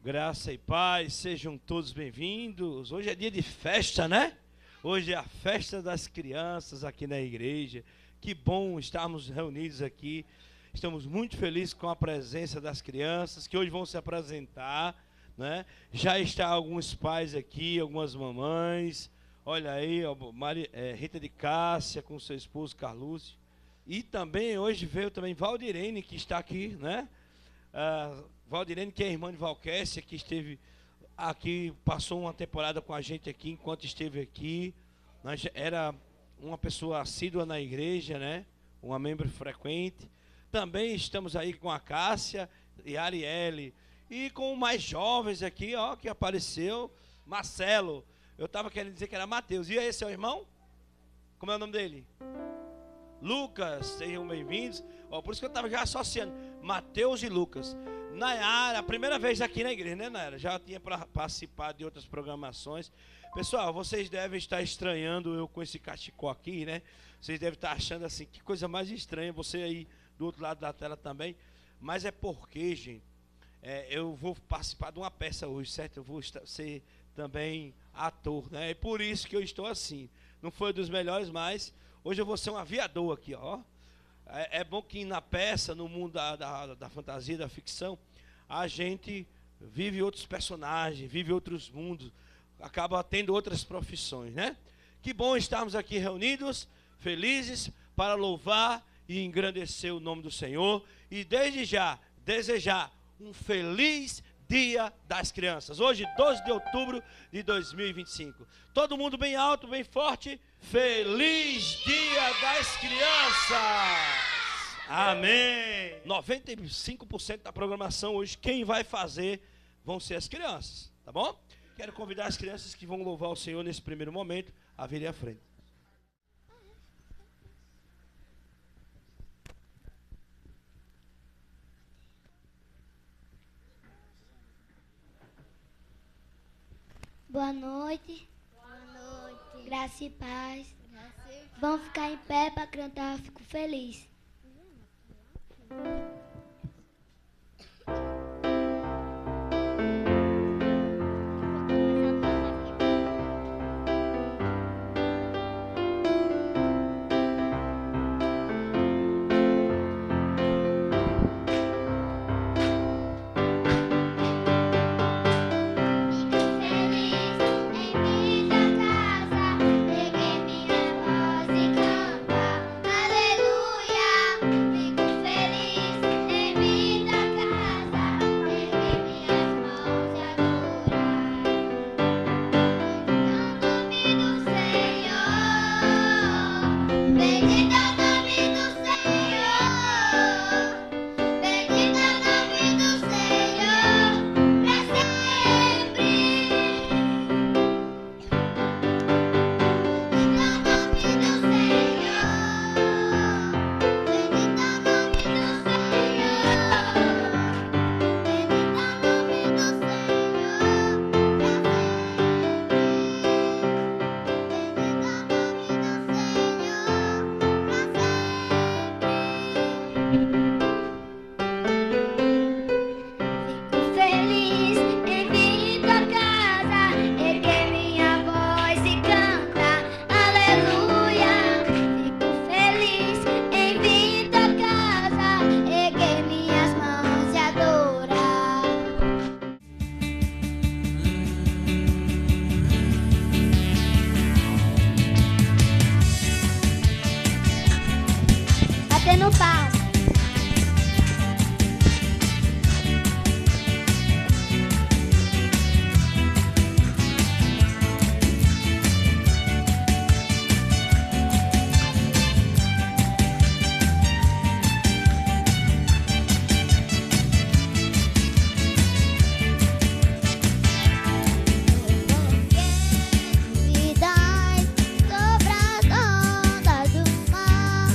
Graça e paz, sejam todos bem-vindos. Hoje é dia de festa, né? Hoje é a festa das crianças aqui na igreja. Que bom estarmos reunidos aqui. Estamos muito felizes com a presença das crianças que hoje vão se apresentar, né? Já está alguns pais aqui, algumas mamães. Olha aí, ó, Rita de Cássia com seu esposo Carlúcio. E também hoje veio também Valdirene, que está aqui, né? Valdirene, que é irmã de Valquécia, que esteve aqui, passou uma temporada com a gente aqui, enquanto esteve aqui. Era uma pessoa assídua na igreja, né? Uma membro frequente. Também estamos aí com a Cássia e a Arielle. E com mais jovens aqui, ó, que apareceu, Marcelo. Eu estava querendo dizer que era Mateus. E esse é o irmão? Como é o nome dele? Lucas, sejam bem-vindos. Por isso que eu estava já associando Mateus e Lucas. Nayara, a primeira vez aqui na igreja, né, Nayara? Já tinha participado de outras programações. Pessoal, vocês devem estar estranhando eu com esse cachecol aqui, né? Vocês devem estar achando assim, que coisa mais estranha, você aí do outro lado da tela também. Mas é porque, gente, eu vou participar de uma peça hoje, certo? Eu vou ser também ator, né? É por isso que eu estou assim. Não foi dos melhores, mas hoje eu vou ser um aviador aqui, ó. É bom que na peça, no mundo da fantasia, da ficção, a gente vive outros personagens, vive outros mundos, acaba tendo outras profissões, né? Que bom estarmos aqui reunidos, felizes, para louvar e engrandecer o nome do Senhor. E desde já, desejar um feliz Dia das Crianças. Hoje, 12 de outubro de 2025. Todo mundo bem alto, bem forte. Feliz Dia das Crianças! Amém! 95% da programação hoje, quem vai fazer vão ser as crianças, tá bom? Quero convidar as crianças que vão louvar o Senhor nesse primeiro momento a virem à frente. Boa noite. Boa noite. Graça e paz. Vamos ficar em pé para cantar Fico Feliz. Batendo palma. Sobre as ondas do mar.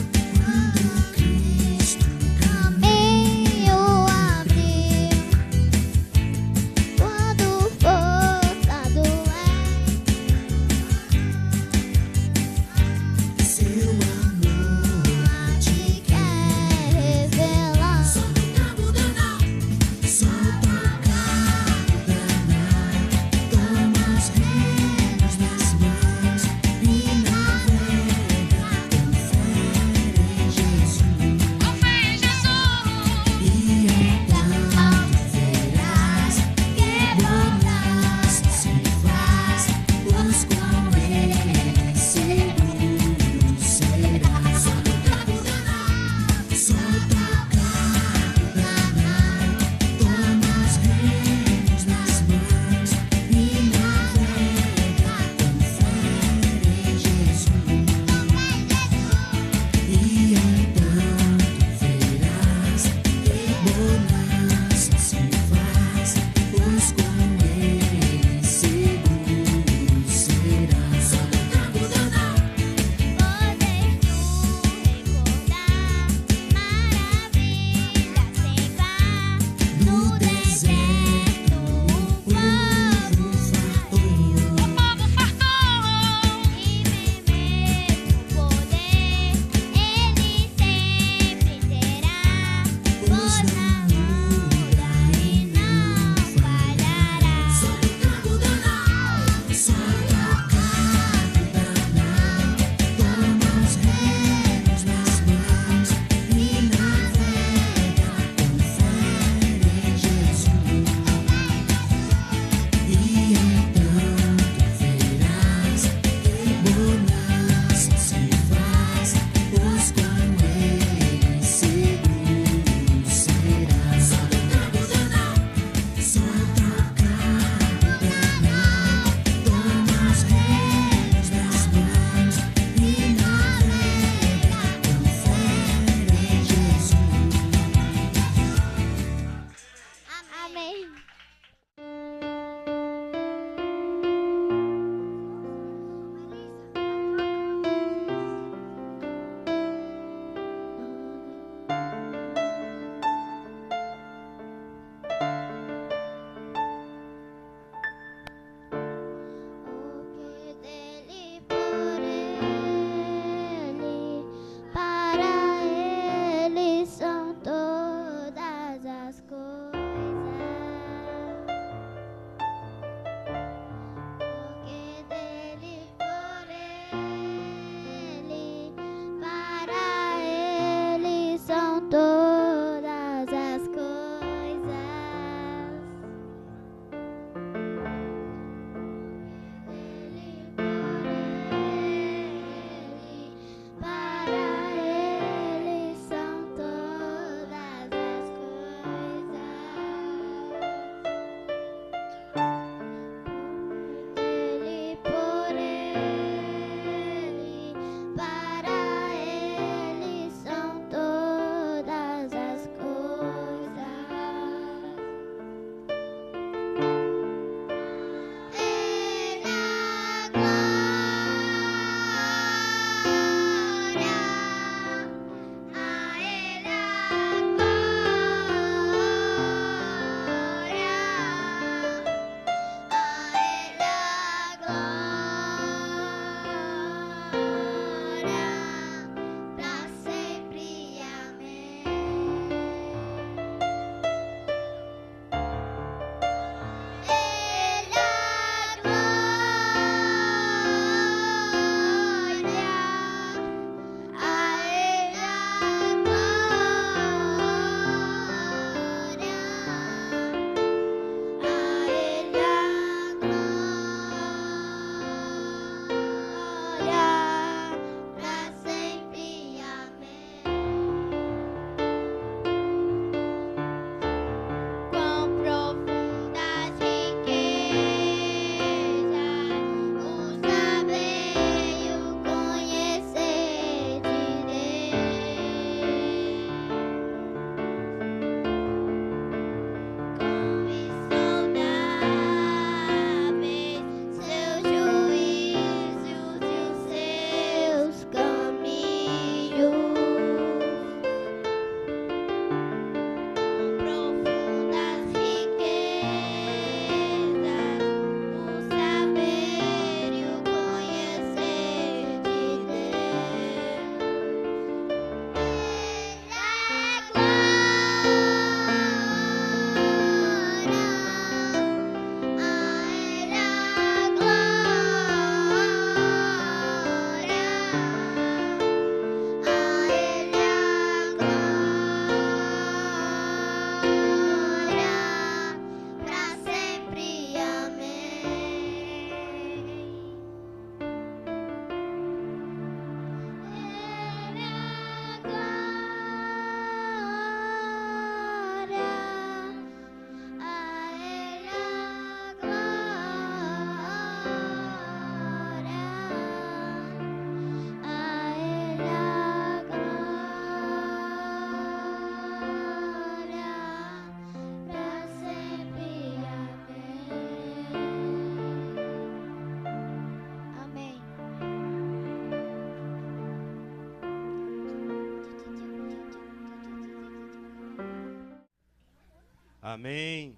Amém.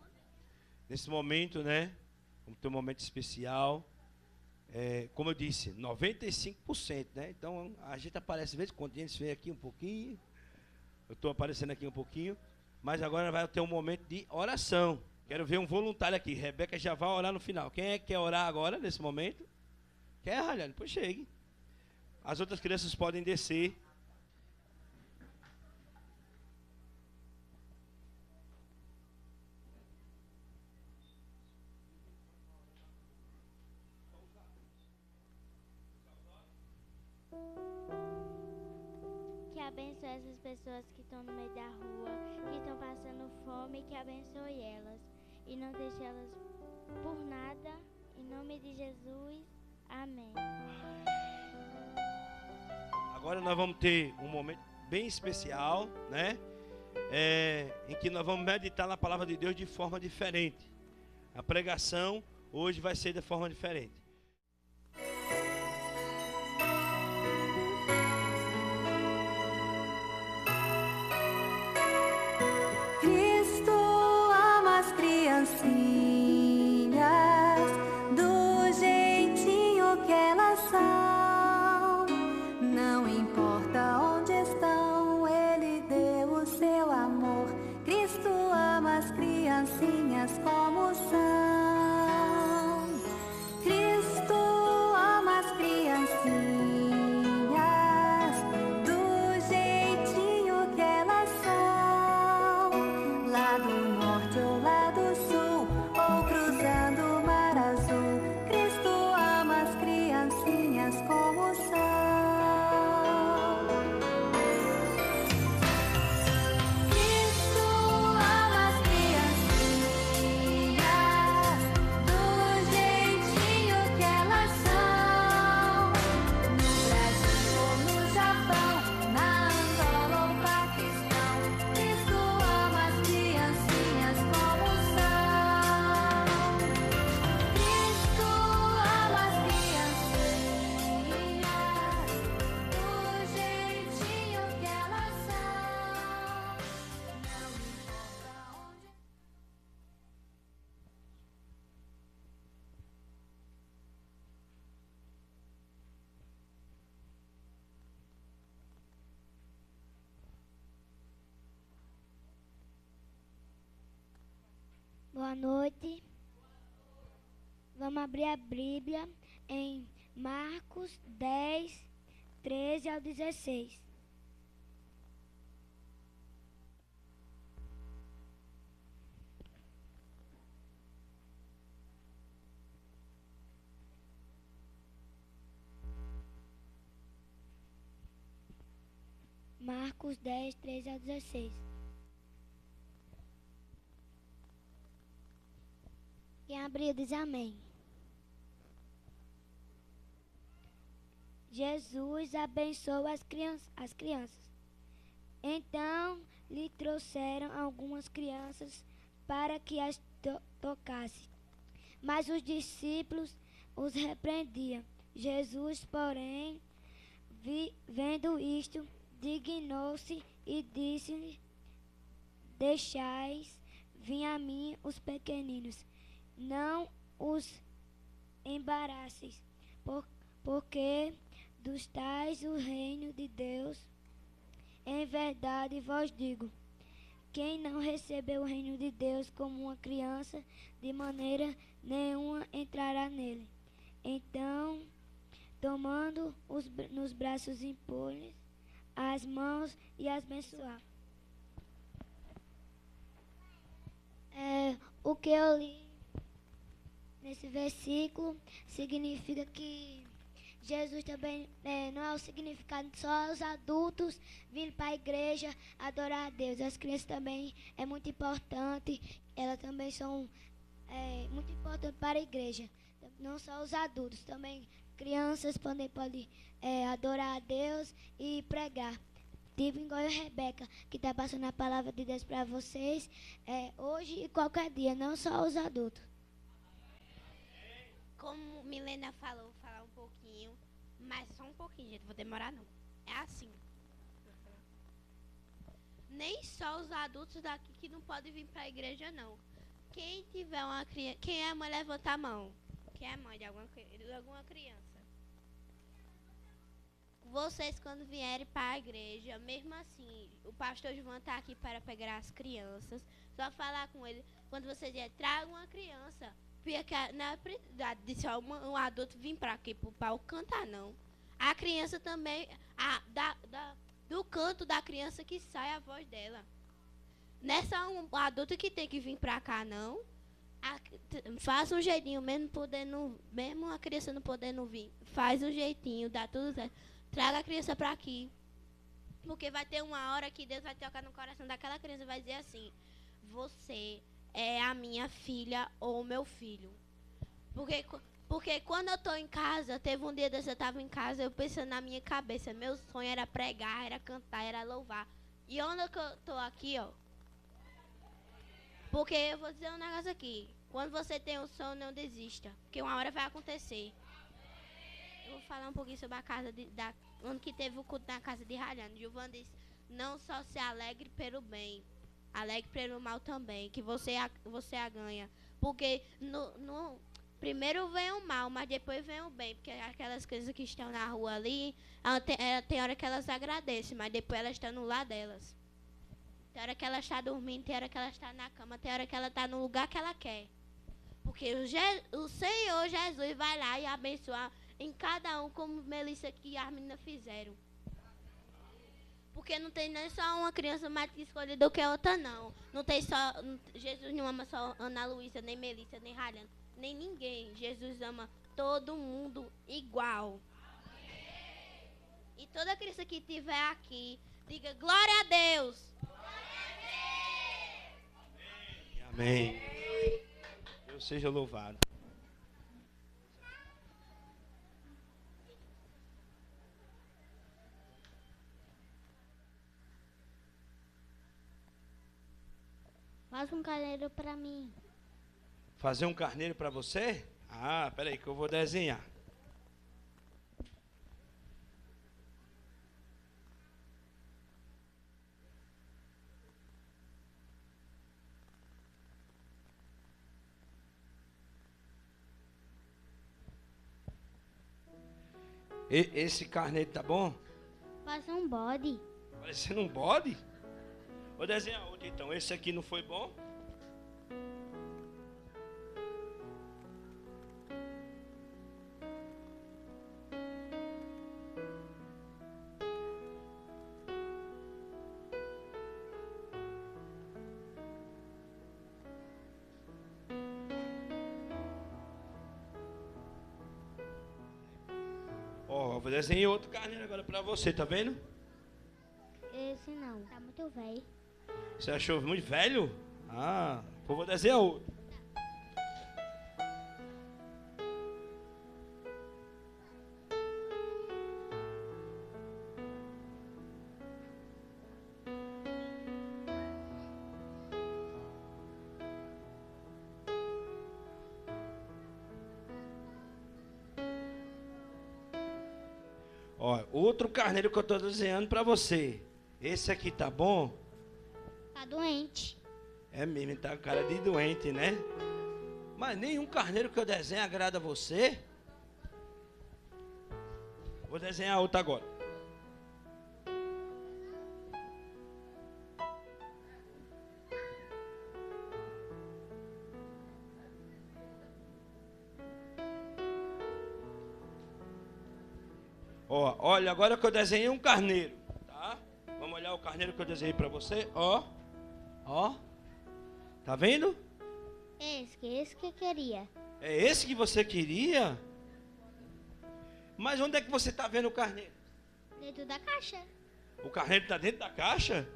Nesse momento, né? Vamos ter um momento especial. Como eu disse, 95%, né? Então a gente aparece de vez em quando, a gente vem aqui um pouquinho. Eu estou aparecendo aqui um pouquinho. Mas agora vai ter um momento de oração. Quero ver um voluntário aqui. Rebeca já vai orar no final. Quem é que quer orar agora, nesse momento? Quer, Raliane? Pois chegue. As outras crianças podem descer. Que abençoe essas pessoas que estão no meio da rua, que estão passando fome, que abençoe elas. E não deixe elas por nada. Em nome de Jesus. Amém. Agora nós vamos ter um momento bem especial, né? Em que nós vamos meditar na palavra de Deus de forma diferente. A pregação hoje vai ser de forma diferente. Cristo ama as criancinhas do jeitinho que elas são. Não importa onde estão, Ele deu o seu amor. Cristo ama as criancinhas como são. Cristo ama as criancinhas do jeitinho que elas são. Lá do norte ou lá do sul, ou cruzando o mar azul, Cristo ama as criancinhas como são. Cristo ama as criancinhas do jeitinho que elas são. No Brasil ou no Japão, na Angola ou Paquistão, Cristo ama as criancinhas como são. Cristo ama as criancinhas do jeitinho que elas são. Não importa onde. Boa noite. Vamos abrir a Bíblia em Marcos 10, 13 ao 16. Marcos 10, 13 ao 16. Quem abriu diz amém. Jesus abençoou as crianças. Então lhe trouxeram algumas crianças para que as tocasse. Mas os discípulos os repreendiam. Jesus, porém, vendo isto, dignou-se e disse-lhe: Deixais vir a mim os pequeninos, não os embaraçeis, porque dos tais o reino de Deus. Em verdade vos digo, quem não recebeu o reino de Deus como uma criança, de maneira nenhuma entrará nele. Então, tomando nos braços, impôs as mãos e as abençoar. O que eu li nesse versículo significa que Jesus também não é o significado só os adultos vindo para a igreja adorar a Deus. As crianças também é muito importante, elas também são muito importantes para a igreja. Não só os adultos, também crianças podem adorar a Deus e pregar. Tive igual a Rebeca, que está passando a palavra de Deus para vocês hoje e qualquer dia, não só os adultos. Como Milena falou, vou falar um pouquinho, mas só um pouquinho, gente, vou demorar não. É assim. nem só os adultos daqui que não podem vir para a igreja, não. Quem tiver uma criança... Quem é mãe, levanta a mão. Quem é mãe de alguma criança? Vocês, quando vierem para a igreja, mesmo assim, o pastor João está aqui para pegar as crianças. Só falar com ele. Quando vocês vierem, traga uma criança. Porque não é prioridade de só um adulto vir para aqui para o palco cantar, não. A criança também, do canto da criança que sai a voz dela. Não é só um adulto que tem que vir para cá, não. Faz um jeitinho, mesmo a criança não podendo vir. Faz um jeitinho, dá tudo certo. Traga a criança para aqui. Porque vai ter uma hora que Deus vai tocar no coração daquela criança e vai dizer assim: você é a minha filha ou o meu filho. Porque quando eu estou em casa, teve um dia desse, eu estava em casa, eu pensando na minha cabeça, meu sonho era pregar, era cantar, era louvar. E onde eu estou aqui, ó? Porque eu vou dizer um negócio aqui. Quando você tem um sonho, não desista. Porque uma hora vai acontecer. Eu vou falar um pouquinho sobre a casa onde que teve o culto na casa de Rayane. Gilvan disse: não só se alegre pelo bem, alegre pelo mal também, que você a ganha. Porque primeiro vem o mal, mas depois vem o bem. Porque aquelas coisas que estão na rua ali, tem hora que elas agradecem, mas depois elas estão no lar delas. Tem hora que ela está dormindo, tem hora que ela está na cama, tem hora que ela está no lugar que ela quer. Porque o Senhor Jesus vai lá e abençoar em cada um, como Melissa e as meninas fizeram. Porque não tem nem só uma criança mais escolhida do que a outra, não. Não tem só... Jesus não ama só Ana Luísa, nem Melissa, nem Rayane, nem ninguém. Jesus ama todo mundo igual. E toda criança que estiver aqui, diga glória a Deus. Amém. Deus seja louvado. Faz um carneiro para mim. Fazer um carneiro para você? Ah, peraí que eu vou desenhar. Esse carneiro tá bom? Faz um bode. Parecendo um bode? Vou desenhar outro então. Esse aqui não foi bom? Ó, vou desenhar outro carneiro agora pra você, tá vendo? Esse não, tá muito velho. Você achou muito velho? Ah, eu vou desenhar outro. Ó, outro carneiro que eu estou desenhando para você. Esse aqui tá bom? Tá doente. É mesmo, tá com cara de doente, né? Mas nenhum carneiro que eu desenho agrada a você. Vou desenhar outro agora. Ó, olha, agora que eu desenhei um carneiro, tá? Vamos olhar o carneiro que eu desenhei para você, ó. Ó. Tá vendo? Esse que eu queria. É esse que você queria? Mas onde é que você tá vendo o carneiro? Dentro da caixa. O carneiro tá dentro da caixa?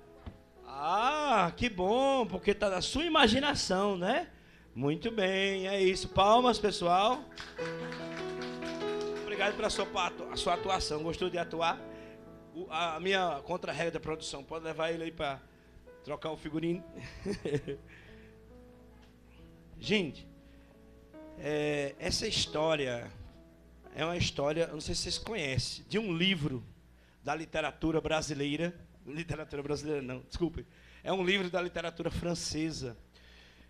Ah, que bom, porque tá na sua imaginação, né? Muito bem, é isso. Palmas, pessoal. Obrigado pela sua atuação. Gostou de atuar? A minha contra-regra da produção. Pode levar ele aí para trocar o figurino. Gente, essa história é uma história, eu não sei se vocês conhecem, de um livro da literatura brasileira Literatura brasileira não, desculpe. É um livro da literatura francesa,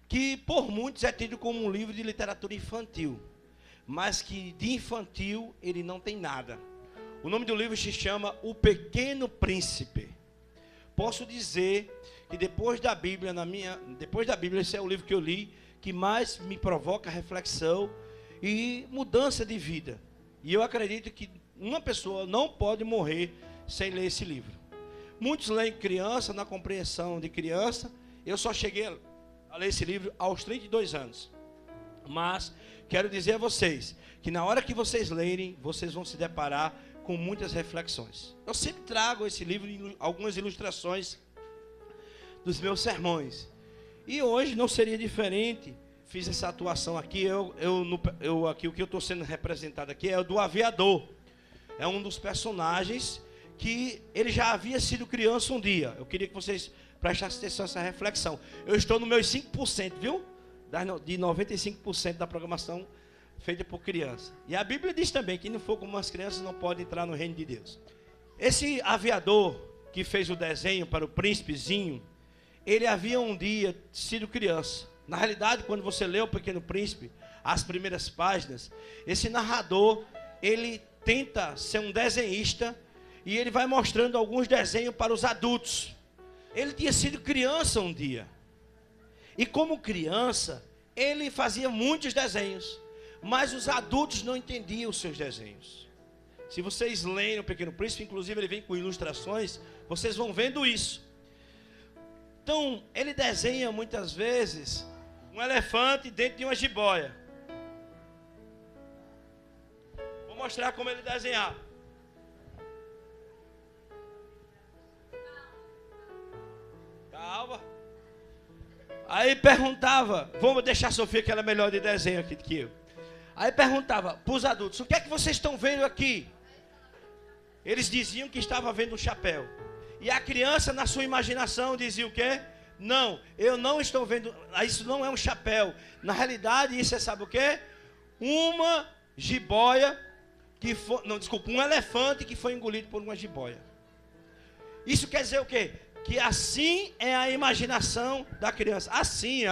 que por muitos é tido como um livro de literatura infantil, mas que de infantil ele não tem nada. O nome do livro se chama O Pequeno Príncipe. Posso dizer que depois da Bíblia, esse é o livro que eu li, que mais me provoca reflexão e mudança de vida. E eu acredito que uma pessoa não pode morrer sem ler esse livro. Muitos leem criança, na compreensão de criança. Eu só cheguei a ler esse livro aos 32 anos. Mas quero dizer a vocês que na hora que vocês lerem, vocês vão se deparar com muitas reflexões. Eu sempre trago esse livro, algumas ilustrações dos meus sermões. E hoje não seria diferente. Fiz essa atuação aqui. Aqui o que eu estou sendo representado aqui é o do aviador. É um dos personagens que ele já havia sido criança um dia. Eu queria que vocês prestassem atenção nessa reflexão. Eu estou no meus 5%, viu? De 95% da programação feita por criança. E a Bíblia diz também que quem não for como as crianças não pode entrar no reino de Deus. Esse aviador que fez o desenho para o príncipezinho, ele havia um dia sido criança. Na realidade, quando você lê o Pequeno Príncipe, as primeiras páginas, esse narrador, ele tenta ser um desenhista e ele vai mostrando alguns desenhos para os adultos. Ele tinha sido criança um dia. E como criança, ele fazia muitos desenhos, mas os adultos não entendiam os seus desenhos. Se vocês leem o Pequeno Príncipe, inclusive ele vem com ilustrações, vocês vão vendo isso. Então, ele desenha muitas vezes um elefante dentro de uma jiboia. Vou mostrar como ele desenhava. Calma. Aí perguntava, vamos deixar a Sofia que ela é melhor de desenho aqui do que eu. Aí perguntava para os adultos, o que é que vocês estão vendo aqui? Eles diziam que estava vendo um chapéu. E a criança, na sua imaginação, dizia o quê? Não, eu não estou vendo, isso não é um chapéu. Na realidade, isso é, sabe o quê? Uma jiboia que foi, não, desculpa, um elefante que foi engolido por uma jiboia. Isso quer dizer o quê? Que assim é a imaginação da criança. Assim,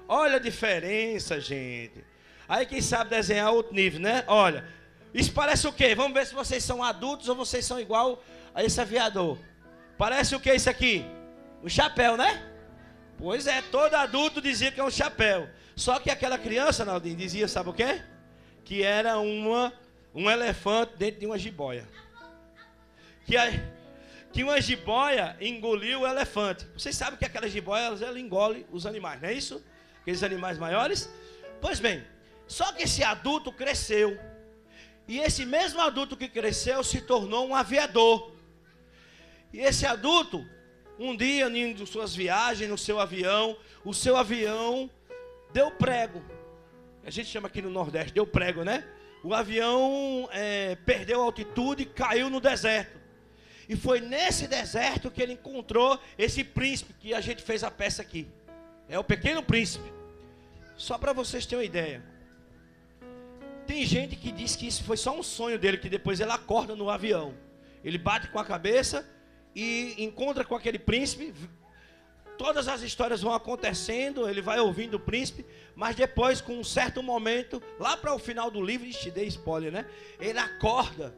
olha a diferença, gente. Aí quem sabe desenhar outro nível, né? Olha, isso parece o quê? Vamos ver se vocês são adultos ou vocês são igual a esse aviador. Parece o que isso aqui? Um chapéu, né? Pois é, todo adulto dizia que é um chapéu. Só que aquela criança, Naldinho, dizia, sabe o quê? Que era um elefante dentro de uma jiboia. Que uma jiboia engoliu o elefante. Vocês sabem que aquela jiboia, ela engole os animais, não é isso? Aqueles animais maiores. Pois bem, só que esse adulto cresceu. E esse mesmo adulto que cresceu se tornou um aviador. E esse adulto, um dia, em suas viagens, no seu avião, o seu avião deu prego. A gente chama aqui no Nordeste, deu prego, né? O avião perdeu a altitude e caiu no deserto. E foi nesse deserto que ele encontrou esse príncipe, que a gente fez a peça aqui. É o Pequeno Príncipe. Só para vocês terem uma ideia. Tem gente que diz que isso foi só um sonho dele, que depois ele acorda no avião. Ele bate com a cabeça e encontra com aquele príncipe. Todas as histórias vão acontecendo, ele vai ouvindo o príncipe, mas depois, com um certo momento, lá para o final do livro, te dei spoiler, né? Ele acorda,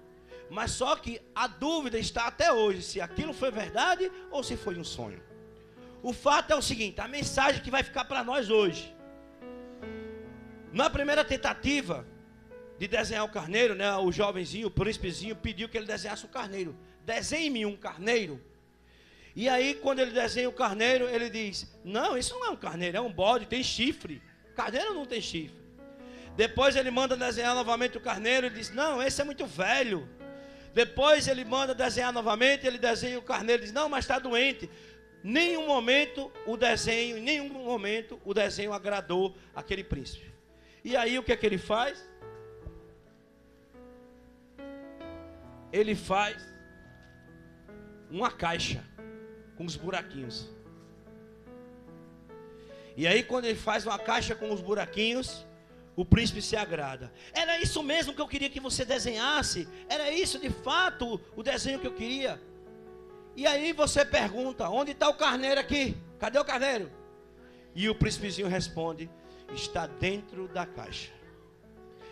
mas só que a dúvida está até hoje, se aquilo foi verdade ou se foi um sonho. O fato é o seguinte, a mensagem que vai ficar para nós hoje. Na primeira tentativa de desenhar o carneiro, né? O jovenzinho, o príncipezinho, pediu que ele desenhasse o carneiro. Desenhe-me um carneiro. E aí, quando ele desenha o carneiro, ele diz, não, isso não é um carneiro, é um bode, tem chifre. Carneiro não tem chifre. Depois ele manda desenhar novamente o carneiro, ele diz, não, esse é muito velho. Depois ele manda desenhar novamente, ele desenha o carneiro, ele diz, não, mas está doente. Em nenhum momento o desenho agradou aquele príncipe. E aí o que é que ele faz? Ele faz uma caixa com os buraquinhos. E aí quando ele faz uma caixa com os buraquinhos, o príncipe se agrada. Era isso mesmo que eu queria que você desenhasse. Era isso de fato o desenho que eu queria. E aí você pergunta, onde está o carneiro aqui? Cadê o carneiro? E o príncipezinho responde, está dentro da caixa.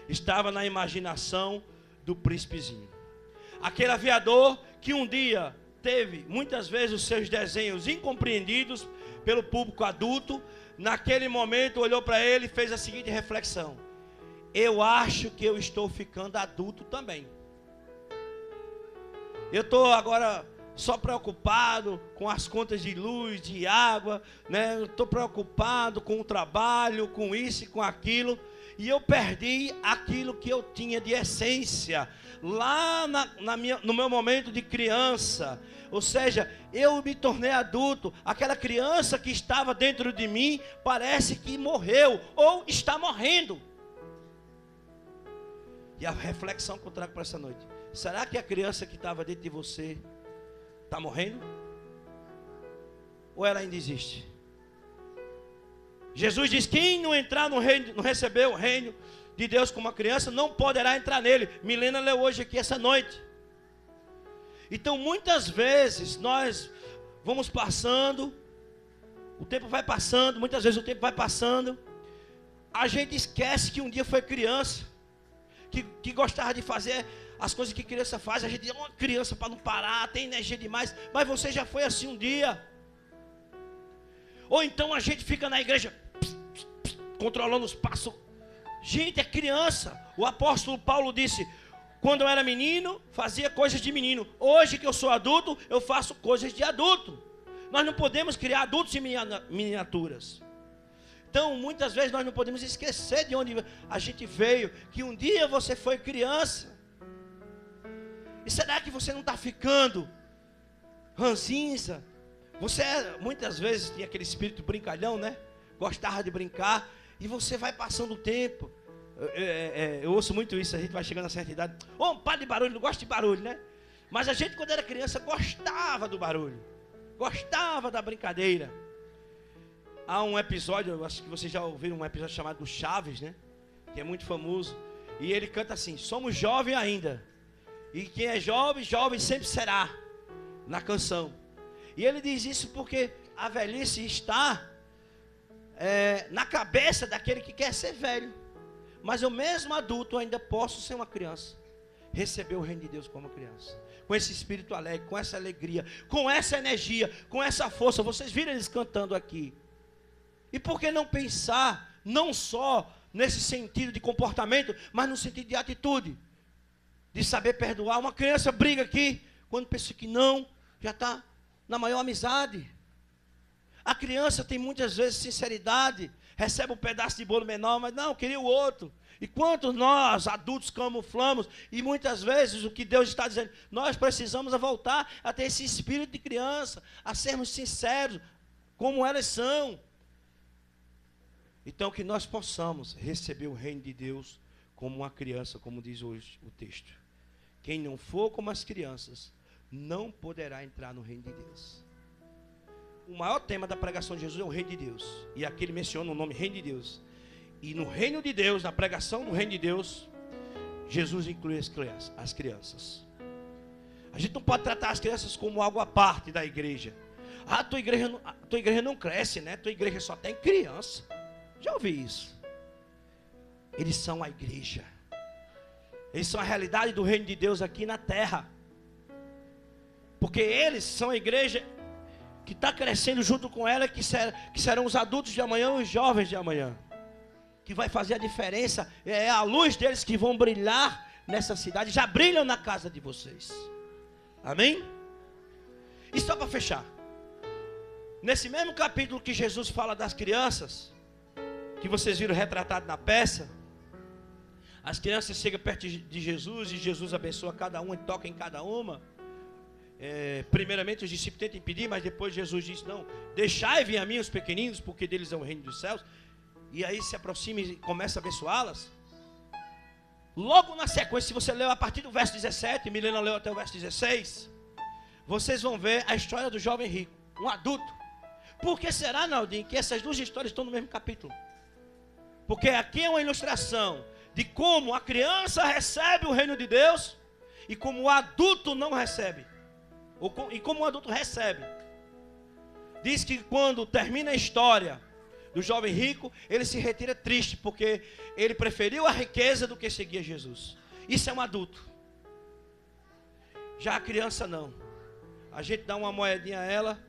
Estava na imaginação do príncipezinho. Aquele aviador que um dia teve muitas vezes os seus desenhos incompreendidos pelo público adulto, naquele momento olhou para ele e fez a seguinte reflexão: eu acho que eu estou ficando adulto também. Eu estou agora só preocupado com as contas de luz, de água, né? Eu estou preocupado com o trabalho, com isso e com aquilo. E eu perdi aquilo que eu tinha de essência lá no meu momento de criança. Ou seja, eu me tornei adulto. Aquela criança que estava dentro de mim parece que morreu ou está morrendo. E a reflexão que eu trago para essa noite: será que a criança que estava dentro de você está morrendo? Ou ela ainda existe? Jesus diz: quem não entrar no reino, não receber o reino de Deus como uma criança, não poderá entrar nele. Milena leu hoje aqui essa noite. Então muitas vezes nós vamos passando, o tempo vai passando, muitas vezes o tempo vai passando, a gente esquece que um dia foi criança, que gostava de fazer as coisas que criança faz. A gente é uma criança para não parar, tem energia demais, mas você já foi assim um dia. Ou então a gente fica na igreja controlando os passos. Gente, é criança. O apóstolo Paulo disse: quando eu era menino, fazia coisas de menino. Hoje que eu sou adulto, eu faço coisas de adulto. Nós não podemos criar adultos em miniaturas. Então, muitas vezes nós não podemos esquecer de onde a gente veio, que um dia você foi criança. E será que você não está ficando ranzinza? Você muitas vezes tinha aquele espírito brincalhão, né? Gostava de brincar. E você vai passando o tempo. Eu ouço muito isso. A gente vai chegando a certa idade: ô, para de barulho, não gosto de barulho, né? Mas a gente, quando era criança, gostava do barulho. Gostava da brincadeira. Há um episódio, eu acho que vocês já ouviram um episódio chamado do Chaves, né? Que é muito famoso. E ele canta assim: somos jovens ainda. E quem é jovem, jovem sempre será. Na canção. E ele diz isso porque a velhice está na cabeça daquele que quer ser velho. Mas eu mesmo adulto ainda posso ser uma criança. Receber o reino de Deus como criança. Com esse espírito alegre, com essa alegria, com essa energia, com essa força. Vocês viram eles cantando aqui. E por que não pensar não só nesse sentido de comportamento, mas no sentido de atitude? De saber perdoar. Uma criança briga aqui, quando pensa que não, já está na maior amizade. A criança tem muitas vezes sinceridade, recebe um pedaço de bolo menor, mas não, queria o outro. E quanto nós, adultos, camuflamos, e muitas vezes o que Deus está dizendo, nós precisamos voltar a ter esse espírito de criança, a sermos sinceros, como elas são. Então que nós possamos receber o reino de Deus como uma criança, como diz hoje o texto. Quem não for como as crianças, não poderá entrar no reino de Deus. O maior tema da pregação de Jesus é o reino de Deus. E aqui ele menciona o nome reino de Deus. E no reino de Deus, na pregação do reino de Deus, Jesus inclui as crianças. A gente não pode tratar as crianças como algo à parte da igreja. Ah, tua igreja não cresce, né? Tua igreja só tem criança. Já ouvi isso. Eles são a igreja. Eles são a realidade do reino de Deus aqui na terra. Porque eles são a igreja que está crescendo junto com ela, que serão os adultos de amanhã e os jovens de amanhã. Que vai fazer a diferença. É a luz deles que vão brilhar nessa cidade. Já brilham na casa de vocês. Amém? E só para fechar. Nesse mesmo capítulo que Jesus fala das crianças, que vocês viram retratado na peça, as crianças chegam perto de Jesus e Jesus abençoa cada uma e toca em cada uma. Primeiramente os discípulos tentam impedir, mas depois Jesus diz: não, deixai vir a mim os pequeninos, porque deles é o reino dos céus. E aí se aproxima e começa a abençoá-las. Logo na sequência, se você leu a partir do verso 17, Milena leu até o verso 16, vocês vão ver a história do jovem rico, um adulto. Por que será, Naldinho, que essas duas histórias estão no mesmo capítulo? Porque aqui é uma ilustração de como a criança recebe o reino de Deus e como o adulto não recebe. E como um adulto recebe. Diz que quando termina a história do jovem rico, ele se retira triste, porque ele preferiu a riqueza do que seguir Jesus. Isso é um adulto. Já a criança não. A gente dá uma moedinha a ela.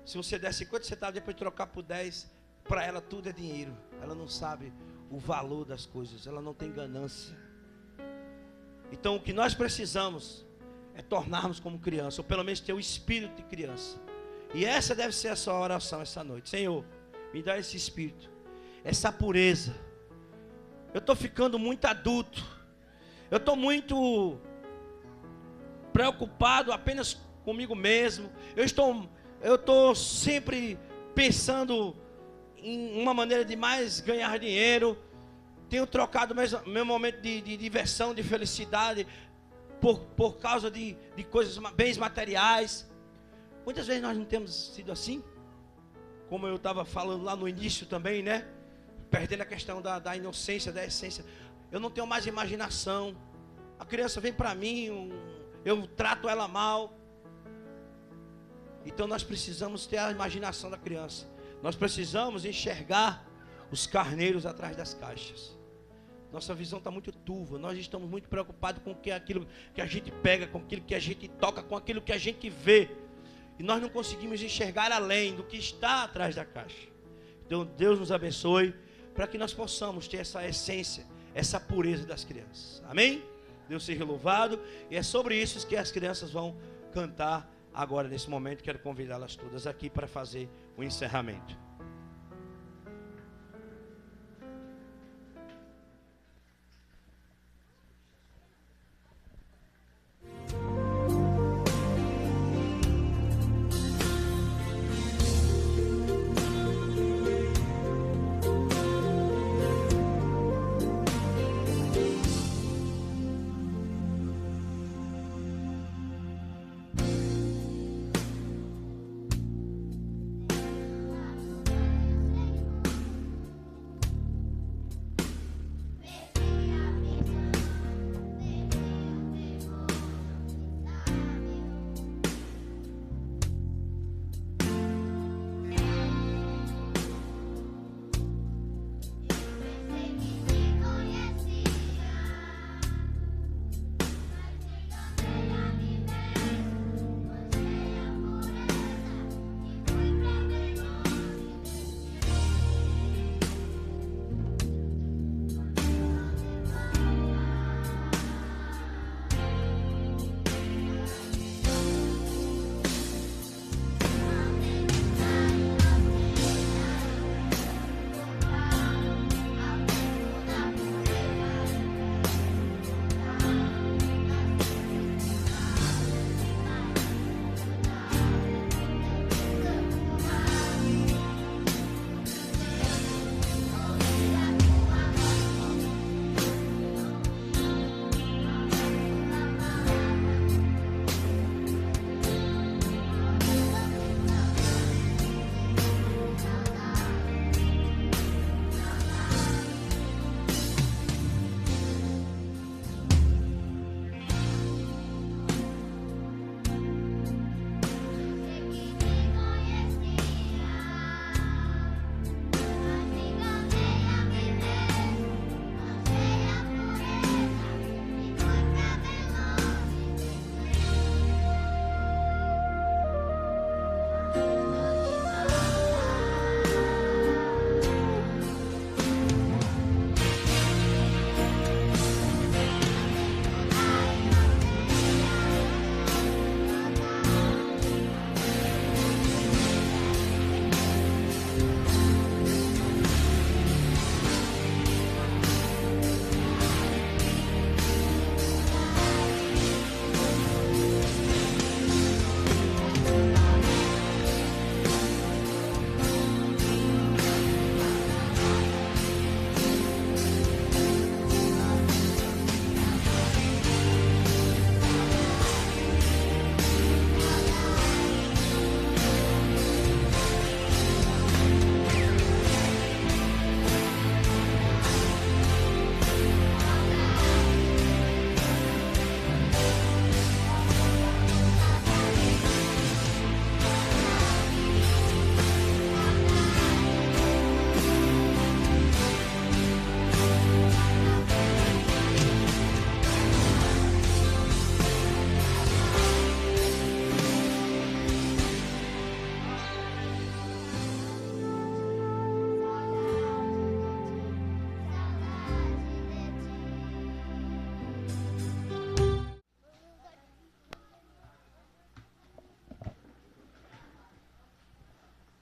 Se você der 50 centavos, depois trocar por 10, para ela tudo é dinheiro. Ela não sabe o valor das coisas, ela não tem ganância. Então o que nós precisamos é tornarmos como criança, ou pelo menos ter o espírito de criança. E essa deve ser a sua oração essa noite. Senhor, me dá esse espírito, essa pureza. Eu estou ficando muito adulto. Eu estou muito preocupado apenas comigo mesmo. Eu estou sempre pensando em uma maneira de mais ganhar dinheiro. Tenho trocado meu momento de diversão, de felicidade, por causa de coisas, bens materiais. Muitas vezes nós não temos sido assim. Como eu estava falando lá no início também, né? Perdendo a questão da inocência, da essência. Eu não tenho mais imaginação. A criança vem para mim, eu trato ela mal. Então nós precisamos ter a imaginação da criança. Nós precisamos enxergar os carneiros atrás das caixas. Nossa visão está muito turva. Nós estamos muito preocupados com aquilo que a gente pega, com aquilo que a gente toca, com aquilo que a gente vê. E nós não conseguimos enxergar além do que está atrás da caixa. Então Deus nos abençoe para que nós possamos ter essa essência, essa pureza das crianças. Amém? Deus seja louvado. E é sobre isso que as crianças vão cantar agora nesse momento. Quero convidá-las todas aqui para fazer o encerramento.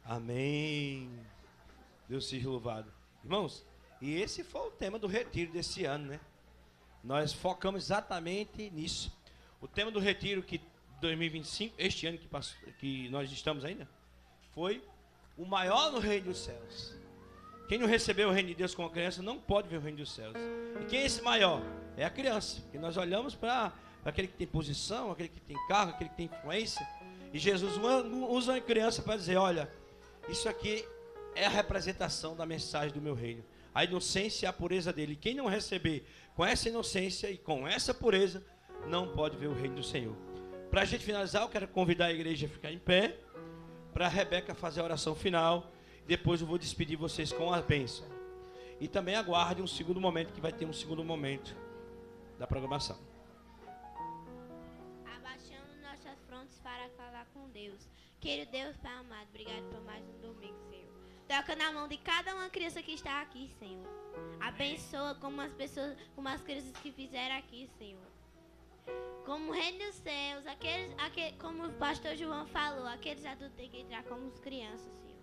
Amém. Deus seja louvado. Irmãos, e esse foi o tema do retiro desse ano, né? Nós focamos exatamente nisso. O tema do retiro que 2025, este ano que, passou, que nós estamos ainda, foi o maior no reino dos céus. Quem não recebeu o reino de Deus como criança não pode ver o reino dos céus. E quem é esse maior? É a criança. Porque nós olhamos para aquele que tem posição, aquele que tem cargo, aquele que tem influência. E Jesus usa a criança para dizer, olha, isso aqui é a representação da mensagem do meu reino. A inocência e a pureza dele. Quem não receber com essa inocência e com essa pureza, não pode ver o reino do Senhor. Para a gente finalizar, eu quero convidar a igreja a ficar em pé, para a Rebeca fazer a oração final. Depois eu vou despedir vocês com a bênção. E também aguarde um segundo momento, que vai ter um segundo momento da programação. Abaixando nossas frontes para falar com Deus. Querido Deus, Pai amado, obrigado por mais um domingo, Senhor. Toca na mão de cada uma criança que está aqui, Senhor. Abençoa como as pessoas, como as crianças que fizeram aqui, Senhor. Como o reino dos céus, como o pastor João falou, aqueles adultos têm que entrar como as crianças, Senhor.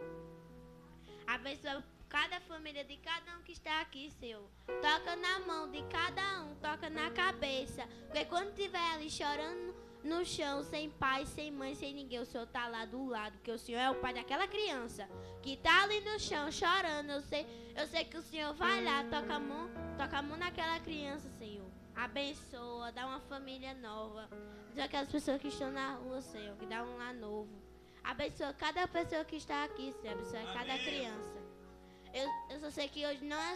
Abençoa cada família de cada um que está aqui, Senhor. Toca na mão de cada um, toca na cabeça. Porque quando estiver ali chorando no chão, sem pai, sem mãe, sem ninguém, o Senhor está lá do lado. Porque o Senhor é o pai daquela criança que está ali no chão chorando. Eu sei que o Senhor vai lá, toca a mão naquela criança, Senhor. Abençoa, dá uma família nova. Abençoa aquelas pessoas que estão na rua, Senhor, que dá um lar novo. Abençoa cada pessoa que está aqui, Senhor. Abençoa cada criança. Eu só sei que hoje não é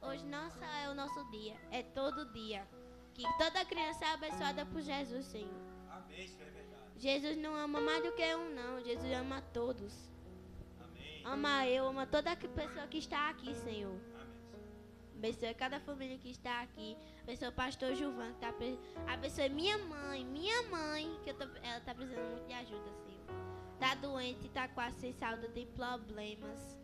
hoje não só é o nosso dia, é todo dia. Que toda criança é abençoada por Jesus, Senhor. Amém, isso é verdade. Jesus não ama mais do que um, não. Jesus ama todos. Amém. Ama toda pessoa que está aqui, Senhor. Abençoe cada família que está aqui. Abençoe o pastor Gilvan, que está precisando. Abençoe minha mãe, que ela está precisando muito de ajuda, Senhor. Está doente, está quase sem saúde, tem problemas.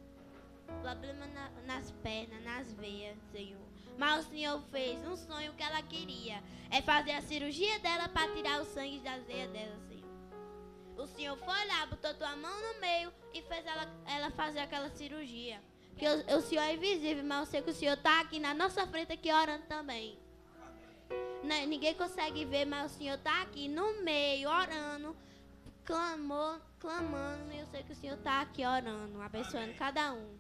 Problema nas pernas, nas veias, Senhor. Mas o Senhor fez um sonho que ela queria. É fazer a cirurgia dela para tirar o sangue das veias dela, Senhor. O Senhor foi lá, botou tua mão no meio e fez ela fazer aquela cirurgia. Porque o Senhor é invisível, mas eu sei que o Senhor está aqui na nossa frente, aqui orando também. Ninguém consegue ver, mas o Senhor está aqui no meio, orando, clamando, e eu sei que o Senhor está aqui orando, abençoando cada um.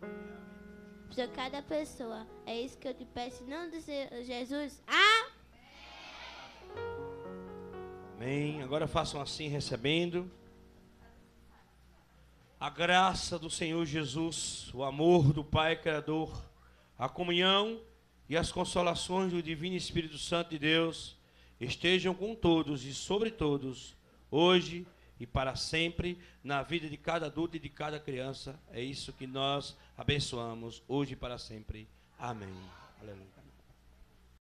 Abençoando cada pessoa. É isso que eu te peço, em nome de Jesus. Amém. Agora façam assim, recebendo a graça do Senhor Jesus, o amor do Pai Criador, a comunhão e as consolações do Divino Espírito Santo de Deus estejam com todos e sobre todos, hoje e para sempre, na vida de cada adulto e de cada criança. É isso que nós abençoamos hoje e para sempre. Amém. Aleluia.